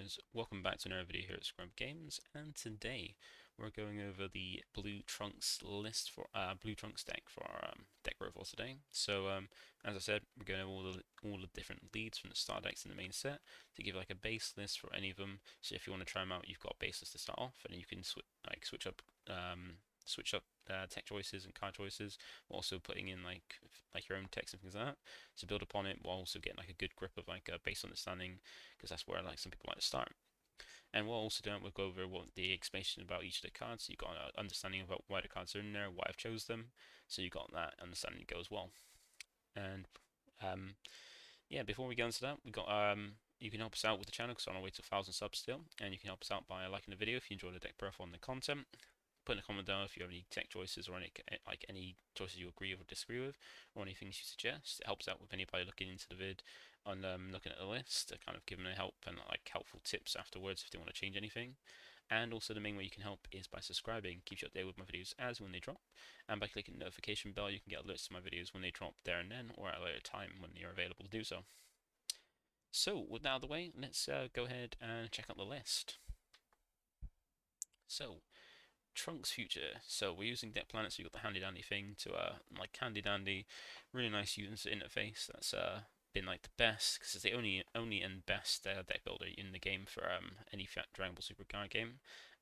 guys, welcome back to another video here at ScrubGames, and today we're going over the Blue Trunks list for Blue Trunks deck for our deck profile today. So as I said, we're going over all the different leads from the star decks in the main set to give like a base list for any of them. So if you want to try them out, you've got a base list to start off, and then you can switch up tech choices and card choices, while also putting in like your own text and things like that to build upon it, while also getting like a good grip of like a base understanding, because that's where like some people like to start. And we'll also do it, we'll go over what the explanation about each of the cards, so you've got an understanding about why the cards are in there, why I've chose them, so you got that understanding to go as well. And yeah, before we go into that, we got you can help us out with the channel because we're on our way to 1,000 subs still, and you can help us out by liking the video if you enjoy the deck profile and the content. Put in a comment down if you have any tech choices or any choices you agree with or disagree with, or any things you suggest. It helps out with anybody looking into the vid and looking at the list to kind of give them a help and like helpful tips afterwards if they want to change anything. And also the main way you can help is by subscribing. Keeps you updated with my videos as when they drop, and by clicking the notification bell you can get alerts to my videos when they drop there and then, or at a later time when you're available to do so. So with that out of the way, let's go ahead and check out the list. So Trunks Future. So we're using Deck Planet, so you've got the handy dandy thing to like handy dandy, really nice user interface that's been like the best, because it's the only and best deck builder in the game for any Dragon Ball Super card game,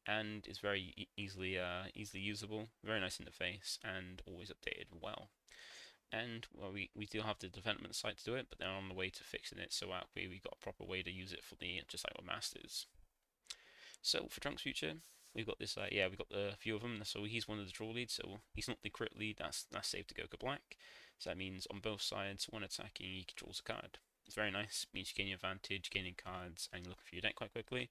and it's very easily usable, very nice interface, and always updated well. And well, we do have the development site to do it, but they're on the way to fixing it, so that way we got a proper way to use it for the just like with Masters. So for Trunks Future, we've got this, yeah, we've got a few of them. So he's one of the draw leads, so he's not the crit lead, that's safe to Goku Black. So that means on both sides, when attacking, he controls a card. It's very nice, it means you gain advantage, gaining cards, and you're looking for your deck quite quickly.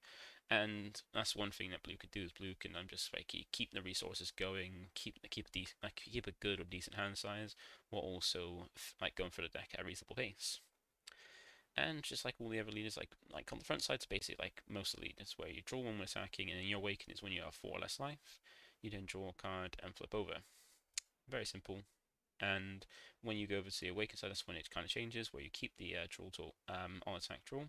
And that's one thing that Blue could do, is Blue can just like keep the resources going, keep a good or decent hand size, while also like going for the deck at a reasonable pace. And just like all the other leaders, like on the front side, it's basically like most of the leaders, where you draw one when attacking, and then your awaken is when you have 4 or less life. You then draw a card and flip over. Very simple. And when you go over to the awaken side, that's when it kind of changes, where you keep the draw tool on attack draw,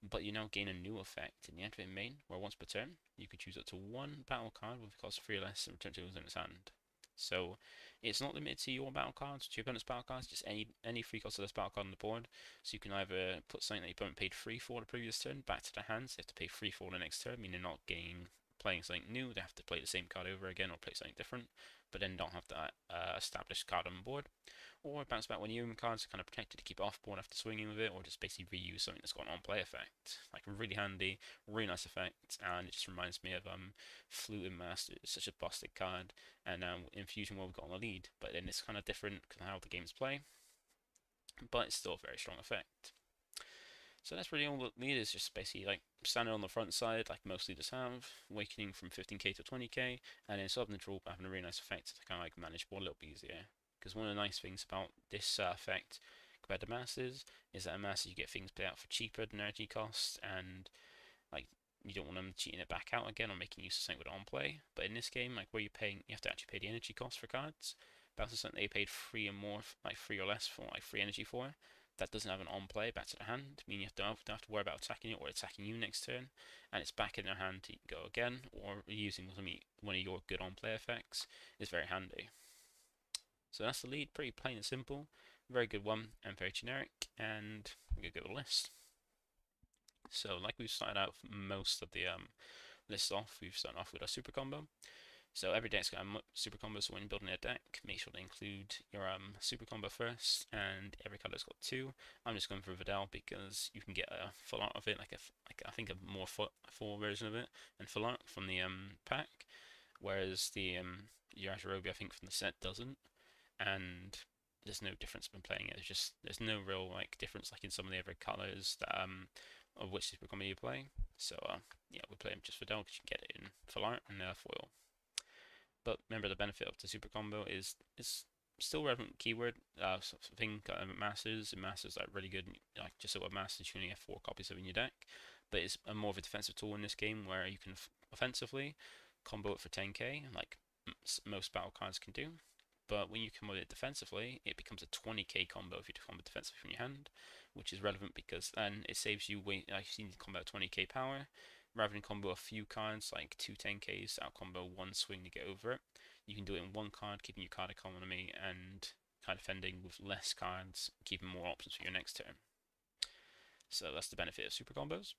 but you now gain a new effect in the activate main, where once per turn, you can choose up to 1 battle card with cost 3 or less and return to in its hand. So it's not limited to your battle cards, to your opponent's battle cards, just any free cost of this battle card on the board. So you can either put something that your opponent paid 3 for the previous turn back to their hands. They have to pay 3 for the next turn, meaning they're not playing something new. They have to play the same card over again or play something different, but then don't have that established card on the board. Or bounce back when you own cards to kind of protect it to keep it off board after swinging with it, or just basically reuse something that's got an on-play effect. Like really handy, really nice effect, and it just reminds me of Flute and Master. It's such a busted card, and now in Fusion World we've got on the lead, but then it's kind of different how the games play, but it's still a very strong effect. So that's really all the lead is, just basically like standing on the front side, like most leaders have, awakening from 15k to 20k, and then sub the draw, having a really nice effect to kind of like manage board a little bit easier. Because one of the nice things about this effect compared to Masters is that in Masters you get things played out for cheaper than energy costs, and like you don't want them cheating it back out again or making use of something with on play. But in this game, like where you're paying, you have to actually pay the energy cost for cards. That's something they paid 3 or more, like 3 or less for, like 3 energy for. That doesn't have an on play back to the hand, meaning you don't have to worry about attacking it or attacking you next turn, and it's back in their hand to go again, or using one of your good on play effects is very handy. So that's the lead, pretty plain and simple, very good one and very generic, and we're going to go to the list. So like we've started out most of the list off, we've started off with a super combo. So every deck's got a super combo, so when building a deck, make sure to include your super combo first, and every card has got 2. I'm just going for Vidal because you can get a full art of it, like I think a more full version of it, and full art from the pack, whereas the Yajirobe I think from the set doesn't, and there's no difference when playing it. There's no real like difference like in some of the other colors that of which super combo you play. So yeah, we play them just for Vidal because you can get it in full art and foil. But remember, the benefit of the super combo is it's still relevant keyword thing. Masters and Masters like really good. Like just so with Masters, you only have 4 copies of in your deck, but it's a more of a defensive tool in this game where you can offensively combo it for 10k, like most battle cards can do. but when you combo it defensively, it becomes a 20k combo if you combo defensively from your hand, which is relevant because then it saves you weight. Like you need to combo 20k power, rather than combo a few cards like two 10ks, out combo one swing to get over it. You can do it in one card, keeping your card economy and card defending with less cards, keeping more options for your next turn. So that's the benefit of super combos.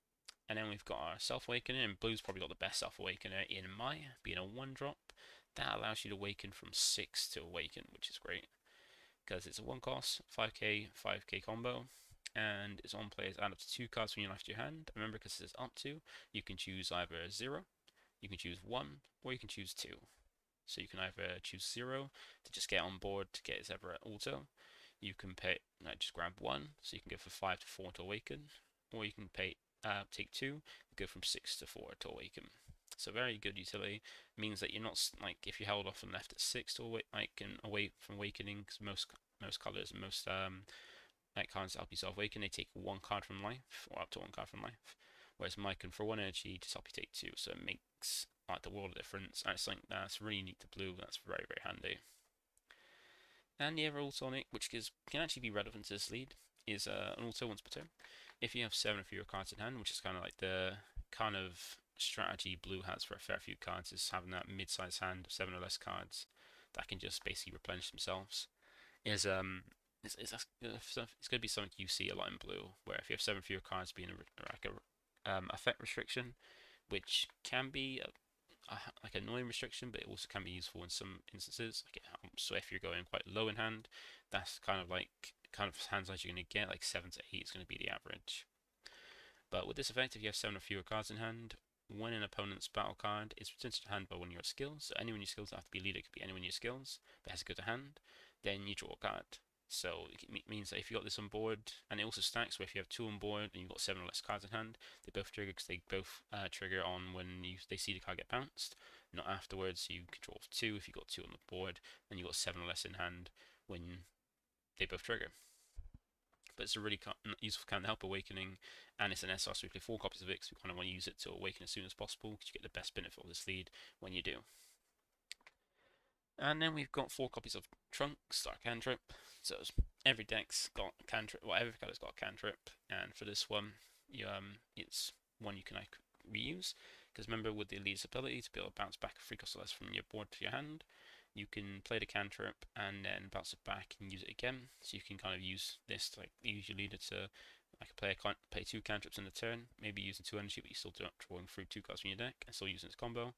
And then we've got our Self-Awakener, and Blue's probably got the best Self-Awakener in Maya, being a 1-drop. That allows you to awaken from 6 to awaken, which is great. Because it's a 1-cost, 5k, 5k combo, and its on players add up to 2 cards from your life to your hand. Remember, because it says up to, you can choose either 0, you can choose 1, or you can choose 2. So you can either choose 0 to just get on board to get its ever auto. You can pay, just grab 1, so you can go from 5 to 4 to awaken, or you can pay take 2, go from 6 to 4 to awaken. So very good utility. Means that you're not like if you held off and left at 6 to away from awakening, because most colors and most cards that help you self-awaken, they take 1 card from life or up to 1 card from life. Whereas Mike can for 1 energy just help you take 2, so it makes like the world of difference. And it's something that's really unique to Blue. That's very handy. And the other auto on it, which can actually be relevant to this lead, is an auto once per turn. If you have 7 or fewer cards in hand, which is kind of like the kind of strategy Blue has for a fair few cards, is having that mid-sized hand of 7 or less cards that can just basically replenish themselves. It's going to be something you see a lot in Blue, where if you have 7 or fewer cards being like a effect restriction, which can be like an annoying restriction, but it also can be useful in some instances. So if you're going quite low in hand, that's kind of hand size you're going to get, like 7 to 8 is going to be the average. But with this effect, if you have 7 or fewer cards in hand, when an opponent's battle card is returned to hand by one of your skills, so any one of your skills don't have to be leader, it could be any one of your skills, but it has to go to hand, then you draw a card. So it means that if you got this on board, and it also stacks where if you have 2 on board and you've got 7 or less cards in hand, they both trigger because they both trigger on when they see the card get bounced, not afterwards. So you can draw 2 if you've got 2 on the board, and you've got 7 or less in hand when they both trigger. But it's a really useful card to help awakening, and it's an SR, so we play 4 copies of it because we kind of want to use it to awaken as soon as possible because you get the best benefit of this lead when you do. And then we've got 4 copies of Trunk, Star Cantrip. So every deck's got a cantrip, well, every colour's got a cantrip, and for this one, it's one you can reuse. Because remember, with the lead's ability to be able to bounce back a 3 cost or less from your board to your hand, you can play the cantrip and then bounce it back and use it again. So you can kind of use this to use your leader to play 2 cantrips in the turn, maybe using 2 energy, but you're still drawing through 2 cards from your deck and still using this combo,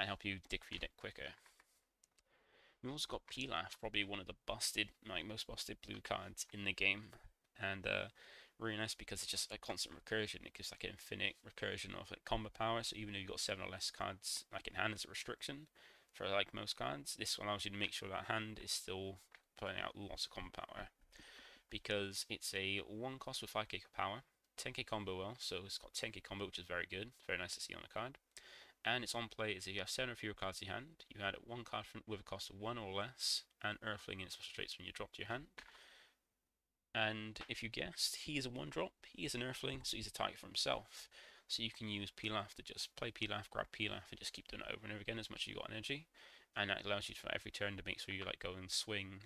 and help you dig for your deck quicker. We also got Pilaf, probably one of the most busted blue cards in the game, and really nice because it's just a constant recursion. It gives like an infinite recursion of combo power. So even if you've got 7 or less cards in hand as a restriction for most cards, this allows you to make sure that hand is still putting out lots of combo power, because it's a 1 cost with 5k power, 10k combo so it's got 10k combo, which is very good, very nice to see on the card. And its on play is if you have 7 or fewer cards in your hand, you add 1 card with a cost of 1 or less, and Earthling in its special traits when you drop to your hand. And if you guessed, he is a 1-drop, he is an Earthling, so he's a target for himself. So you can use Pilaf to just play Pilaf, grab Pilaf, and just keep doing it over and over again as much as you got energy. And that allows you for every turn to make sure you go and swing,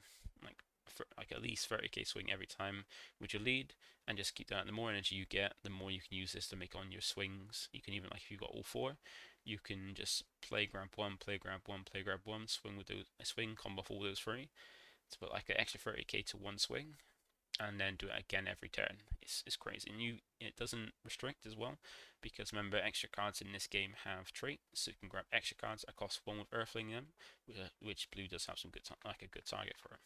at least 30k swing every time with your lead, and just keep that. The more energy you get, the more you can use this to make on your swings. You can even, if you've got all 4, you can just play grab 1, play grab 1, play grab 1, swing with swing, combo all those 3. It's about an extra 30k to 1 swing, and then do it again every turn. It's crazy, and it doesn't restrict as well, because remember, extra cards in this game have traits, so you can grab extra cards that cost 1 with Earthling in them, which Blue does have some good a good target for it.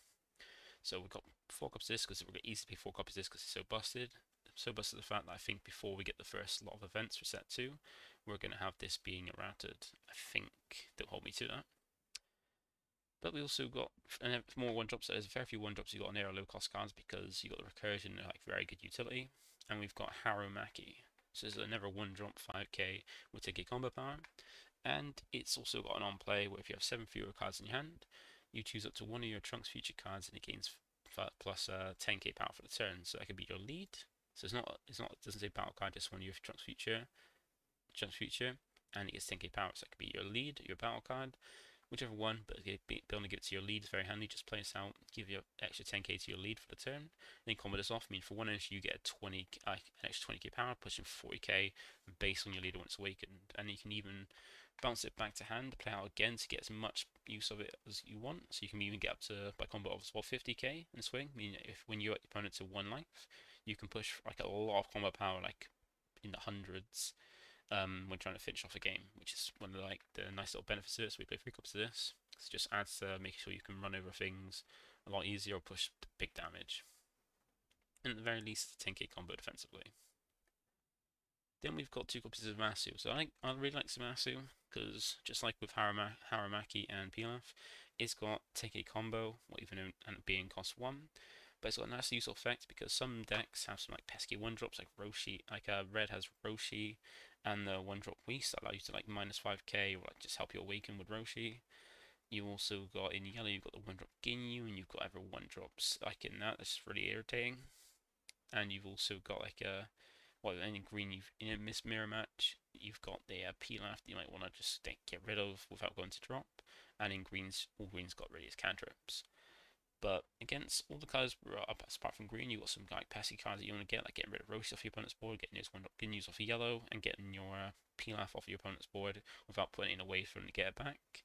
So we've got 4 copies of this because we're easy to play 4 copies of this because it's so busted. So busted the fact that I think before we get the first lot of events for set 2, we're going to have this being errated. I think they'll hold me to that. But we also got more 1-drops. There's very few 1-drops you got on there are low cost cards because you got the recursion, very good utility. And we've got Harumaki. So there's another 1-drop 5k with 10k combo power. And it's also got an on play where if you have 7 fewer cards in your hand, you choose up to 1 of your Trunks future cards and it gains plus 10k power for the turn. So that could be your lead. So it doesn't say battle card, just 1 of your Trunks future, and it gets 10k power. So that could be your lead, your battle card, whichever one, but being able to give it to your lead is very handy. Just play this out, give you extra 10k to your lead for the turn, then combo this off. I mean, for 1 energy, you get an extra 20k power, pushing 40k based on your leader when it's awakened, and you can even bounce it back to hand, play out again to get as much use of it as you want. So you can even get up to, by combo of as well, 50k in swing. I mean, if when you're at your opponent to 1 life, you can push like a lot of combo power, like in the hundreds, when trying to finish off a game, which is one of the nice little benefits of it. So we play 3 copies of this. It just adds to making sure you can run over things a lot easier or push big damage. And at the very least, it's a 10k combo defensively. Then we've got 2 copies of Masu. So I really like Zamasu because just like with Haramaki and Pilaf, it's got 10k combo, or even and being cost 1. But it's got a nice useful effect because some decks have some like pesky 1-drops like Roshi, like Red has Roshi and the 1-drop Whis that allow you to like minus 5k or like just help you awaken with Roshi. You also got in yellow, you've got the 1-drop Ginyu, and you've got every 1-drops like in that's really irritating. And you've also got like a, well, in green, in a Miss Mirror match, you've got the Pilaf that you might want to just get rid of without going to drop. And in greens, all greens got rid of his cantrips. But against all the cards apart from green, you've got some like pesky cards that you want to get, like getting rid of Roshi off your opponent's board, getting his 1-drop Ginyus off of yellow, and getting your Pilaf off your opponent's board without putting it away for him to get it back.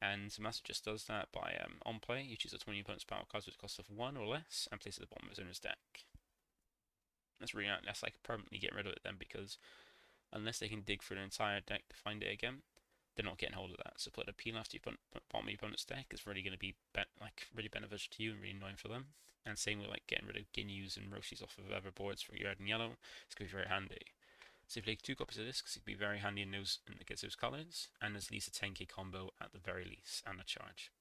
And Zamasu just does that by on play, you choose a 20 opponent's power cards with a cost of 1 or less, and place it at the bottom of his owner's deck. That's really nice. That's like permanently getting rid of it then, because unless they can dig through an entire deck to find it again, they're not getting hold of that. So put a Pilaf to your bottom of your opponent's deck is really going to be really beneficial to you and really annoying for them. And same with like getting rid of Ginyus and Roshis off of other boards for your red and yellow. It's going to be very handy. So if you play 2 copies of this, because it can be very handy in those against those colours, and there's at least a 10k combo at the very least, and a charge.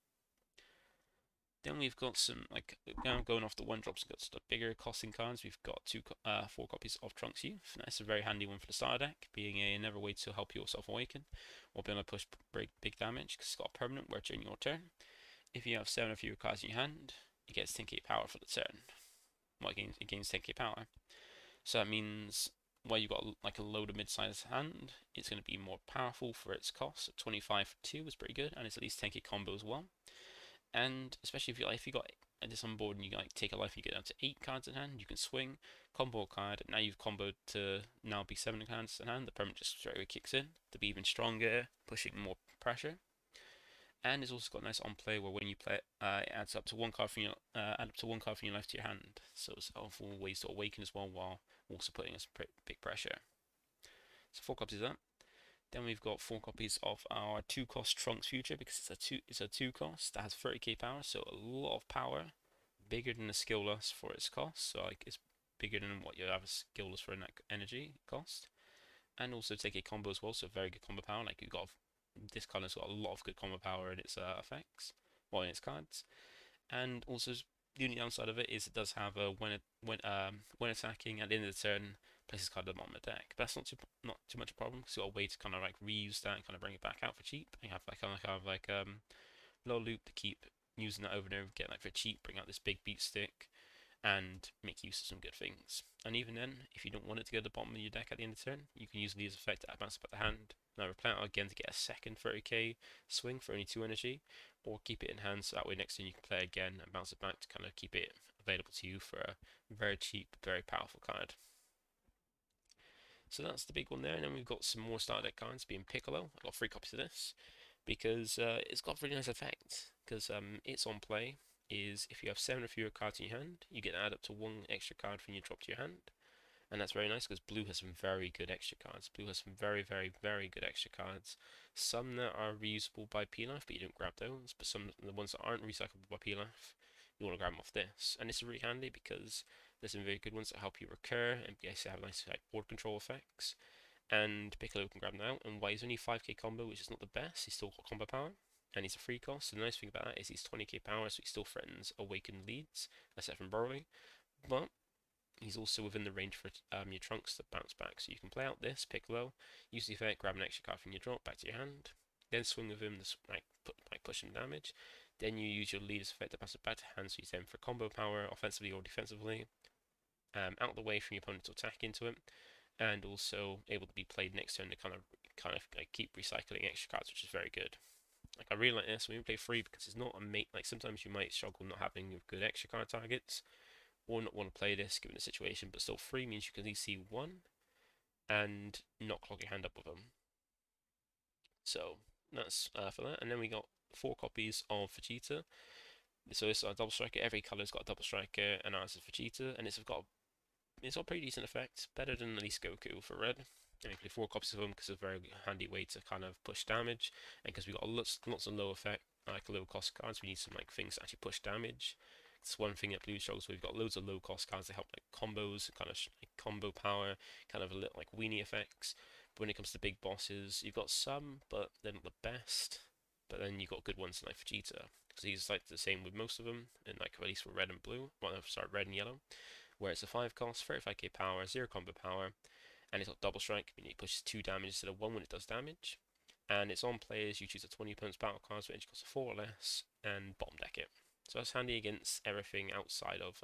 Then we've got some, like, now going off the 1-drops, we've got some bigger costing cards. We've got 4 copies of Trunks Youth. That's a very handy one for the starter deck, being another way to help yourself awaken, or being able to push big damage, because it's got a permanent where during your turn, if you have 7 or fewer cards in your hand, it gets 10k power for the turn. Well, it gains 10k power. So that means while you've got like a load of mid-sized hand, it's going to be more powerful for its cost. 25 for 2 is pretty good, and it's at least 10k combo as well. And especially if you got this on board and you like take a life and you get down to 8 cards in hand, you can swing, combo a card, and now you've comboed to now be 7 cards in hand. The permanent just straight away kicks in to be even stronger, pushing more pressure. And it's also got a nice on play where when you play it, it adds up to 1 card from your life to your hand. So it's helpful ways to awaken as well, while also putting us big pressure. So 4 copies of that. Then we've got 4 copies of our 2-cost Trunks Future, because it's a 2-cost that has 30k power, so a lot of power, bigger than the skill loss for its cost. So like it's bigger than what you have a skill loss for in that energy cost, and also take a combo as well. So very good combo power. Like you've got this card's got a lot of good combo power in its effects, well, in its cards. And also the only downside of it is it does have a when attacking at the end of the turn, place this card at the bottom of the deck. But that's not too much a problem, because you've got a way to kind of like reuse that and kind of bring it back out for cheap. And you have like low loop to keep using that over and over again, like for cheap, bring out this big beat stick and make use of some good things. And even then, if you don't want it to go to the bottom of your deck at the end of the turn, you can use Leader's Effect to bounce back the hand. Now replay it again to get a second 30k swing for only 2 energy, or keep it in hand so that way next turn you can play again and bounce it back to kind of keep it available to you for a very cheap, very powerful card. So that's the big one there, and then we've got some more starter deck cards, being Piccolo. I've got 3 copies of this, because it's got a really nice effect, because its on play is if you have 7 or fewer cards in your hand, you get to add up to 1 extra card from your drop to your hand. And that's very nice because blue has some very good extra cards. Blue has some very, very, very good extra cards. Some that are reusable by Pilaf, but you don't grab those. But some the ones that aren't recyclable by Pilaf, you want to grab them off this. And this is really handy because there's some very good ones that help you recur and yes, have nice like board control effects. And Piccolo can grab them out. And while he's only 5k combo, which is not the best, he's still got combo power. And he's a free cost. So the nice thing about that is he's 20k power, so he still threatens awakened leads, except from Broly. But he's also within the range for your Trunks to bounce back. So you can play out this Piccolo, use the effect, grab an extra card from your drop, back to your hand, then swing with him to push him damage. Then you use your Leader's Effect to pass it back to hand, so use them for combo power, offensively or defensively. Out of the way from your opponent to attack into it, and also able to be played next turn to kind of like keep recycling extra cards, which is very good. Like I really like this when we play free because it's not a mate. Like sometimes you might struggle not having good extra card targets or not want to play this given the situation, but still free means you can at least see one and not clog your hand up with them. So that's for that. And then we got 4 copies of Vegeta. So it's a double striker. Every color's got a double striker, and ours is Vegeta, and it's got a pretty decent effect, better than at least Goku for red. And we play 4 copies of them because it's a very handy way to kind of push damage, and because we got lots of low effect, like low cost cards, we need some like things to actually push damage. It's one thing that blue struggles. We've got loads of low cost cards that help like combos, kind of like combo power, kind of a little like weenie effects. But when it comes to big bosses, you've got some, but they're not the best. But then you've got good ones like Vegeta, because he's like the same with most of them, and like at least for red and blue. Well, no, sorry, red and yellow. Where it's a 5 cost, 35k power, 0 combo power, and it's got double strike, meaning it pushes 2 damage instead of 1 when it does damage. And it's on players, you choose a 20 opponent's battle cards, which costs 4 or less, and bottom deck it. So that's handy against everything outside of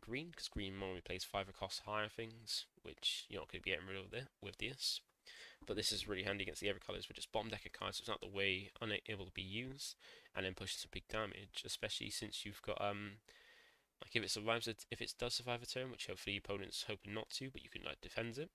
green, because green normally plays 5 or cost higher things, which you're not going to be getting rid of with this. But this is really handy against the other colours, which is bottom decker cards, so it's not the way unable to be used, and then pushes some big damage, especially since you've got like if it does survive a turn, which hopefully your opponent's hoping not to, but you can like defend it,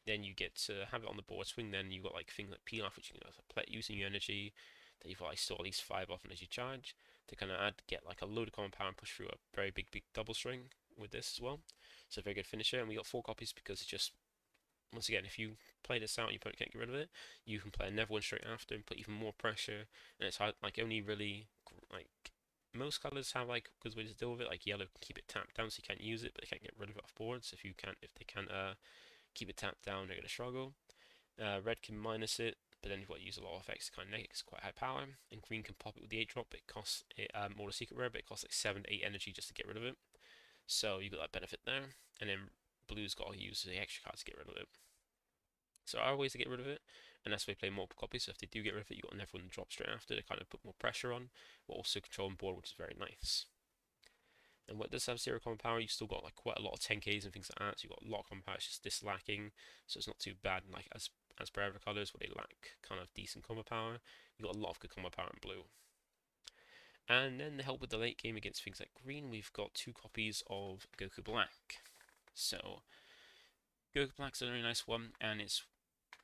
then you get to have it on the board swing. Then you've got like things like peel off, which you can play using your energy that you've like store at least 5 off as you charge to kind of get like a load of common power and push through a very big double string with this as well. So a very good finisher, and we got 4 copies because it's just once again, if you play this out and your opponent can't get rid of it, you can play another one straight after and put even more pressure. And it's hard, like only really like most colors have like good ways to deal with it. Like yellow can keep it tapped down so you can't use it, but they can't get rid of it off board. So if they can't keep it tapped down, they're gonna struggle. Red can minus it, but then you've got to use a lot of effects to kind of negate. It's quite high power. And green can pop it with the 8 drop. It costs more the secret rare, but it costs like 7 to 8 energy just to get rid of it. So you got that benefit there. And then blue's got to use the extra cards to get rid of it. So there are ways to get rid of it, and that's why we play multiple copies. So if they do get rid of it, you got another one to drop straight after to kind of put more pressure on, but also control on board, which is very nice. And what does have 0 common power, you still got like quite a lot of 10Ks and things like that. So you got a lot of common power, it's just this lacking, so it's not too bad. Like as per other colors, where they lack kind of decent combo power, you got a lot of good combo power in blue. And then to help with the late game against things like green, we've got 2 copies of Goku Black. So Goku Black's a very nice one, and it's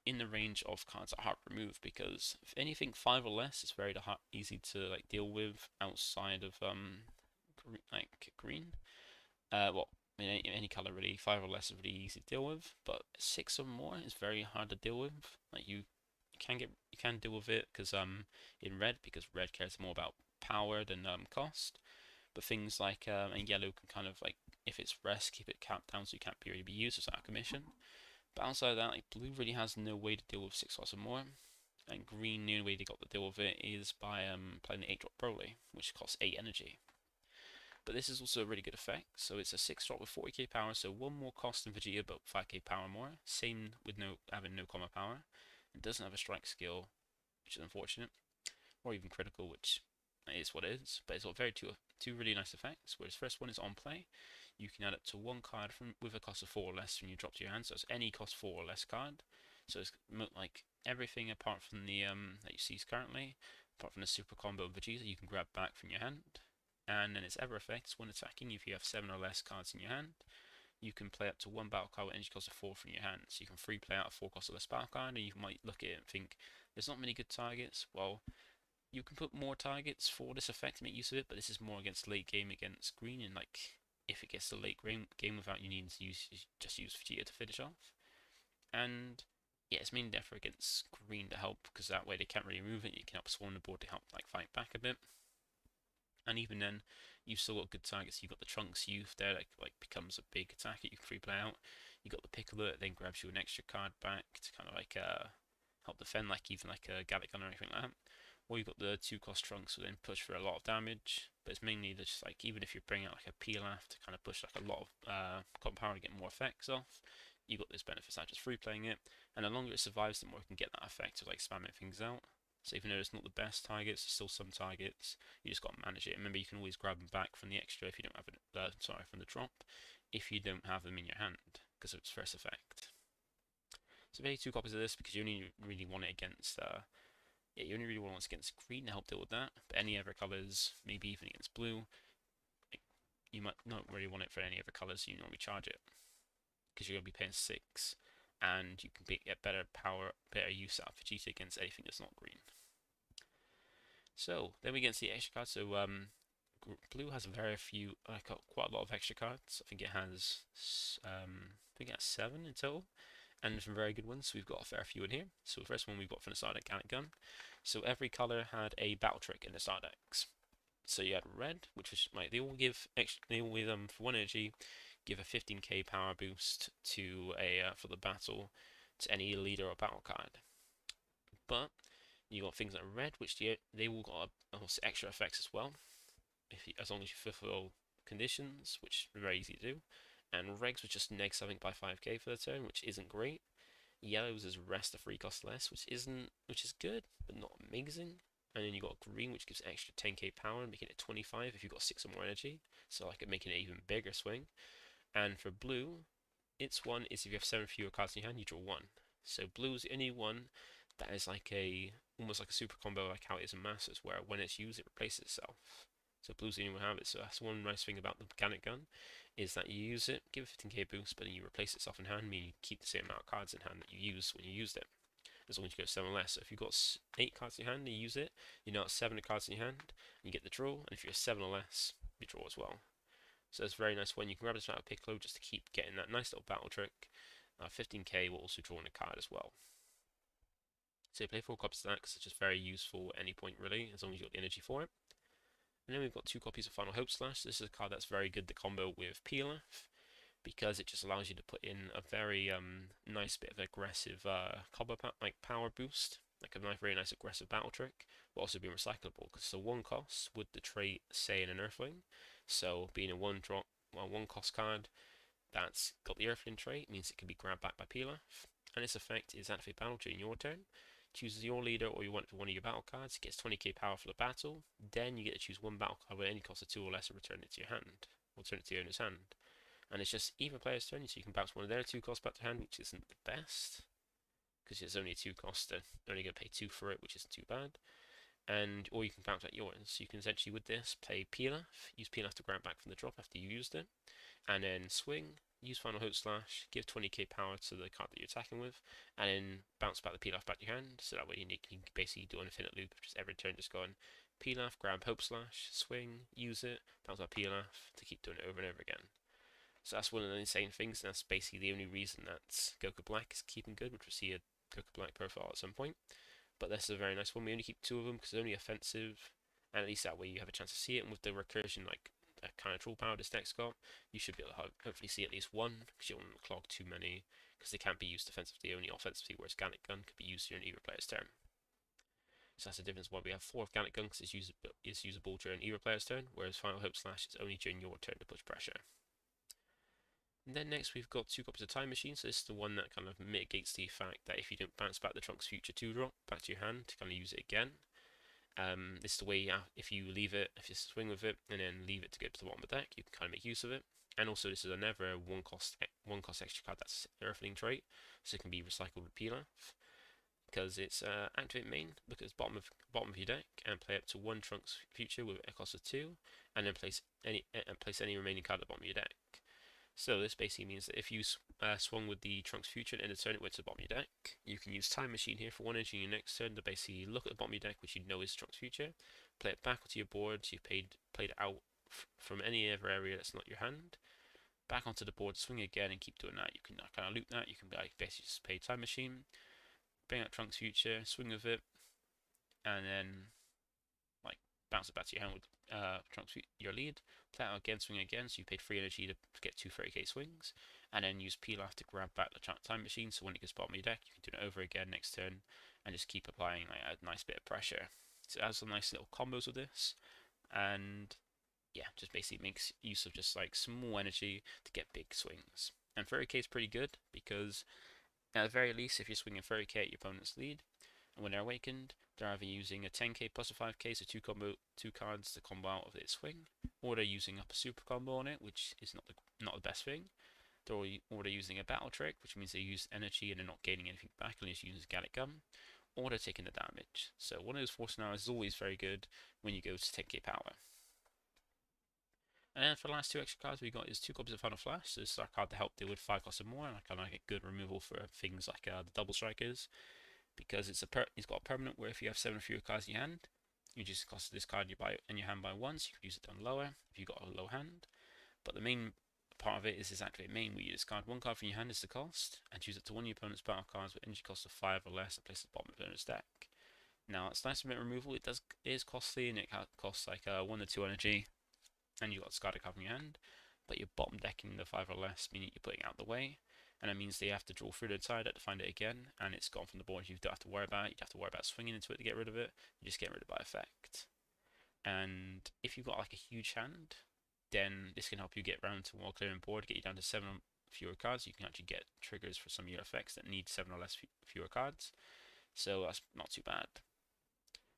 in the range of cards that are hard to remove, because if anything 5 or less, it's very easy to like deal with outside of green. Well, any color really, 5 or less is really easy to deal with, but 6 or more is very hard to deal with. Like you can deal with it because in red, because red cares more about power than cost. But things like and yellow can kind of like, if it's rest, keep it capped down so you can't really be used as out of commission. But outside of that, like blue really has no way to deal with 6 costs or more, and green, the only way they got to deal with it is by playing the 8 drop Broly, which costs 8 energy. But this is also a really good effect. So it's a 6 drop with 40k power, so 1 more cost than Vegeta, but 5k power more. Same with having no combo power. It doesn't have a strike skill, which is unfortunate, or even critical, which is what it is. But it's got two really nice effects. Whereas first one is on play. You can add it to 1 card with a cost of 4 or less when you drop to your hand. So it's any cost 4 or less card. So it's like everything apart from the that you see currently, apart from the super combo of Vegeta, you can grab back from your hand. And then its ever effects when attacking. If you have 7 or less cards in your hand, you can play up to 1 battle card with energy cost of 4 from your hand. So you can free play out a 4 cost or less battle card, and you might look at it and think there's not many good targets. Well, you can put more targets for this effect to make use of it, but this is more against late game against green, and like if it gets to late game without you needing to just use Vegeta to finish off. And yeah, it's mainly there for against green to help, because that way they can't really move it. You can help swarm the board to help like fight back a bit. And even then, you've still got good targets. You've got the Trunks Youth there that like becomes a big attacker you can free play out. You got the Piccolo that then grabs you an extra card back to kind of like help defend, like even like a Gallic Gun or anything like that. Or you've got the 2 cost Trunks who then push for a lot of damage. But it's mainly just like, even if you're bringing out like a Pilaf to kind of push like a lot of comp power to get more effects off, you've got those benefits out just free playing it. And the longer it survives, the more you can get that effect of like spamming things out. So even though it's not the best targets, there's still some targets. You just got to manage it. Remember, you can always grab them back from the extra if you don't have it. From the drop, if you don't have them in your hand because of its first effect. So maybe 2 copies of this because you only really want it against Yeah, you only really want to against green to help deal with that, but any other colours, maybe even against blue, you might not really want it for any other colours, so you normally charge it, because you're going to be paying 6, and you can get better power, better use out of Vegeta against anything that's not green. So, then we get to the extra cards. So, blue has very few, quite a lot of extra cards. I think it has, I think it has 7 in total, and some very good ones. So we've got a fair few in here. So the first one we've got from the Star Deck, Gallic Gun. So every color had a battle trick in the Star Decks. So you had red, which was like they all give extra. They all for 1 energy, give a 15k power boost to a for the battle to any leader or battle card. But you got things like red, which they all got extra effects as well, as long as you fulfill conditions, which are very easy to do. And regs was just neg something by 5k for the turn, which isn't great. Yellows is rest a free cost less, which is good, but not amazing. And then you got green, which gives extra 10k power, making it 25 if you've got 6 or more energy. So like making it an even bigger swing. And for blue, its one is if you have 7 fewer cards in your hand, you draw 1. So blue is the only one that is like almost like a super combo, like how it is in Masters, where when it's used, it replaces itself. So blue's the only one who have it. So that's one nice thing about the Gallic Gun, is that you use it, give a 15k boost, but then you replace itself in hand, meaning you keep the same amount of cards in hand that you use when you used it, as long as you go 7 or less. So if you've got 8 cards in your hand and you use it, you now have 7 cards in your hand, and you get the draw, and if you're 7 or less, you draw as well. So it's very nice when you can grab this out of Piccolo just to keep getting that nice little battle trick. 15k will also draw in a card as well. So you play 4 copies of that because it's just very useful at any point really, as long as you've got the energy for it. And then we've got 2 copies of Final Hope Slash. This is a card that's very good to combo with Pilaf, because it just allows you to put in a very nice bit of aggressive combo power boost, like a very nice aggressive battle trick, but also being recyclable because it's a 1 cost with the trait Say in an Earthling. So being a 1 cost card that's got the Earthling trait means it can be grabbed back by Pilaf, and its effect is activate battle during your turn. Chooses your leader or you want for one of your battle cards, it gets 20k power for the battle, then you get to choose 1 battle card with any cost of 2 or less and return it to your hand, or turn it to your owner's hand. And it's just either player's turn, so you can bounce one of their 2 costs back to hand, which isn't the best, because it's only 2 costs, they're only going to pay 2 for it, which isn't too bad. And or you can bounce out yours. So you can essentially with this play Pilaf, use Pilaf to grab back from the drop after you used it, and then swing, use Final Hope Slash, give 20k power to the card that you're attacking with, and then bounce back the Pilaf back to your hand, so that way you can basically do an infinite loop, just every turn just going Pilaf, grab Hope Slash, swing, use it, bounce back Pilaf, to keep doing it over and over again. So that's one of the insane things, and that's basically the only reason that Goku Black is keeping good, which we'll see a Goku Black profile at some point. But this is a very nice one. We only keep 2 of them because they're only offensive, and at least that way you have a chance to see it. And with the recursion, like kind of troll power this deck's got, you should be able to hopefully see at least 1, because you don't want to clog too many, because they can't be used defensively, only offensively, whereas Gallic Gun could be used during either player's turn. So that's the difference why we have 4 of Gallic Gun, because it's usable during either player's turn, whereas Final Hope Slash is only during your turn to push pressure. And then next we've got 2 copies of Time Machine, so this is the one that kind of mitigates the fact that if you don't bounce back the Trunks Future 2 drop back to your hand to kind of use it again, this is the way if you leave it, if you swing with it and then leave it to get to the bottom of the deck, you can kind of make use of it. And also this is another 1 cost extra card that's Earthling trait, so it can be recycled with Pilaf, because it's activate main, look at the bottom of your deck and play up to 1 Trunks Future with a cost of 2, and then place any remaining card at the bottom of your deck. So this basically means that if you swung with the Trunks Future and in the turn it went to the bottom of your deck, you can use Time Machine here for 1 energy in your next turn to basically look at the bottom of your deck, which you know is Trunks Future, play it back onto your board, so you've played it out from any other area that's not your hand, back onto the board, swing again and keep doing that. You can kind of loop that, you can basically just play Time Machine, bring out Trunks Future, swing with it, and then bounce it back to your hand with Trunks your lead, play out again, swing again, so you paid 3 energy to get 2 30k swings, and then use Pilaf to grab back the Time Machine, so when it gets bottom of your deck, you can do it over again next turn, and just keep applying like a nice bit of pressure. So it has some nice little combos with this, and yeah, just basically makes use of just like small energy to get big swings. And 30k is pretty good, because at the very least, if you're swinging 30k at your opponent's lead, and when they're awakened, they're either using a 10k plus a 5k, so 2 cards to combo out of its swing, or they're using up a super combo on it, which is not the best thing. Or they're using a battle trick, which means they use energy and they're not gaining anything back, unless you use Gallic Gun. auto taking the damage. So one of those force arrows is always very good when you go to 10k power. And for the last 2 extra cards we got is 2 copies of Final Flash. So this is our card to help deal with 5 costs or more, and I kind of like a good removal for things like the double strikers, because it's got a permanent where if you have 7 or fewer cards in your hand, you just cost this card you buy in your hand by 1, so you could use it down lower if you've got a low hand. But the main part of it is this activate main, where you discard 1 card from your hand as the cost, and choose it to one of your opponent's battle cards with energy cost of 5 or less, and place it at the bottom of your opponent's deck. Now it's nice to make removal. It is costly, and it costs like 1 or 2 energy, and you've got discard a card from your hand. But you're bottom decking the 5 or less, meaning you're putting it out the way, and that means they have to draw through the entire deck to find it again, and it's gone from the board. You don't have to worry about it. You don't have to worry about swinging into it to get rid of it. You just get rid of it by effect. And if you've got like a huge hand, then this can help you get around to more clearing board, get you down to 7 or fewer cards. You can actually get triggers for some of your effects that need 7 or less fewer cards. So that's not too bad.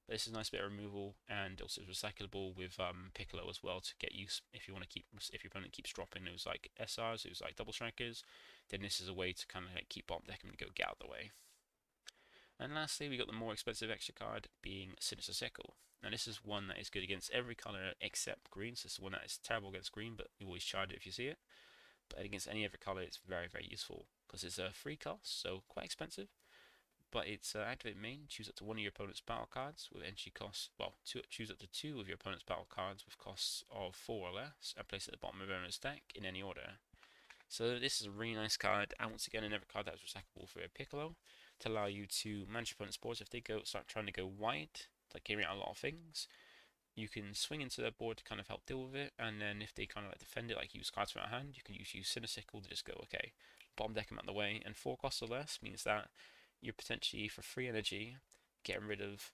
But this is a nice bit of removal, and also is recyclable with Piccolo as well to get use if you want to keep, if your opponent keeps dropping those like SRs, those like double strikers, then this is a way to kind of like keep bottom decking and go get out of the way. And lastly, we got the more expensive extra card being Sinister Sickle. Now this is one that is good against every color except green, so this is one that is terrible against green, but you always charge it if you see it. But against any other color, it's very, very useful because it's a free cost, so quite expensive. But it's activate main, choose up to 1 of your opponent's battle cards with energy costs, well, choose up to 2 of your opponent's battle cards with costs of 4 or less, and place it at the bottom of your opponent's deck in any order. So this is a really nice card, and once again another card that is recyclable for a Piccolo, to allow you to manage your opponent's boards. If they start trying to go wide, like carrying out a lot of things, you can swing into their board to kind of help deal with it, and then if they kind of like defend it, like use cards from our hand, you can use Sinister Sickle to just go, okay, bottom deck them out of the way, and 4 costs or less means that you're potentially, for 3 energy, getting rid of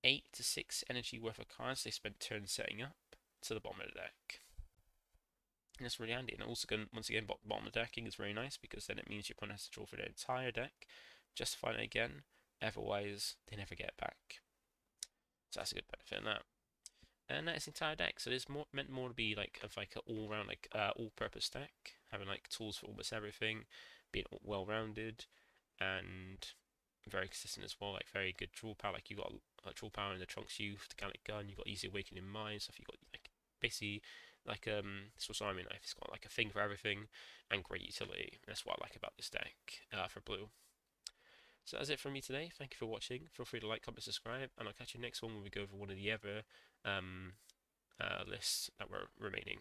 8 to 6 energy worth of cards they spent turns setting up to the bottom of the deck. And that's really handy. And also, once again, bottom of decking is very nice, because then it means your opponent has to draw for their entire deck just to find it again. Otherwise, they never get it back. So that's a good benefit in that. And that is the entire deck. So it's meant more to be like an all-round, like all-purpose deck, having like tools for almost everything, being well-rounded, and very consistent as well, like very good draw power. Like you got draw power in the Trunks Youth, the Gallic Gun, you got Easy Awakening Mind stuff. You got like basically like Swiss Army Knife. It's got like a thing for everything and great utility. And that's what I like about this deck for blue. So that's it from me today. Thank you for watching. Feel free to like, comment, subscribe, and I'll catch you next one when we go over one of the other lists that were remaining.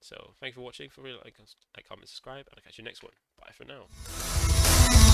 So thank you for watching. Feel free to like, comment, subscribe, and I'll catch you next one. Bye for now.